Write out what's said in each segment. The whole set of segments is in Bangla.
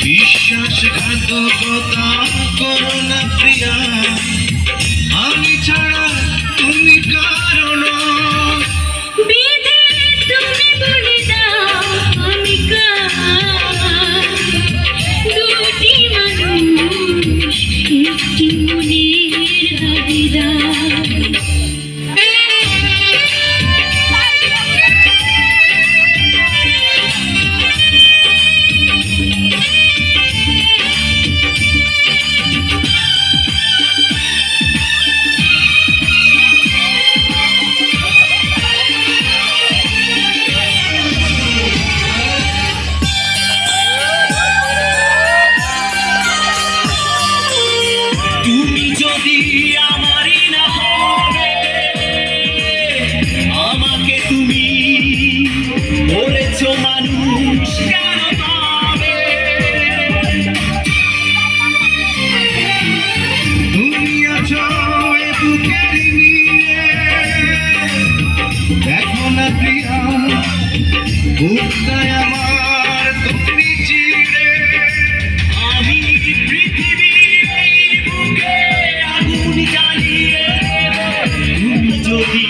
বিশ্বাসঘাতকতা করো না প্রিয়া, আমি ছাড়া তুমি কারণ। তুমি বলে দাও আমি কার, দুটি মানুষ একটি মনের দাবিদার। তুমি যদি আমারই না হবে, আমাকে তুমি বলেছ মানুষ কেন পাবে? তুমি আছো এ বুকের নিয়ে, দেখো না প্রিয়া বুকটায় আমার তুমি চিরে। আমি পৃথিবী যদি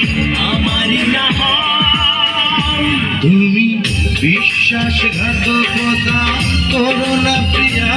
আমারই না হও, তুমি বিশ্বাসঘাতকতা করো না প্রিয়া।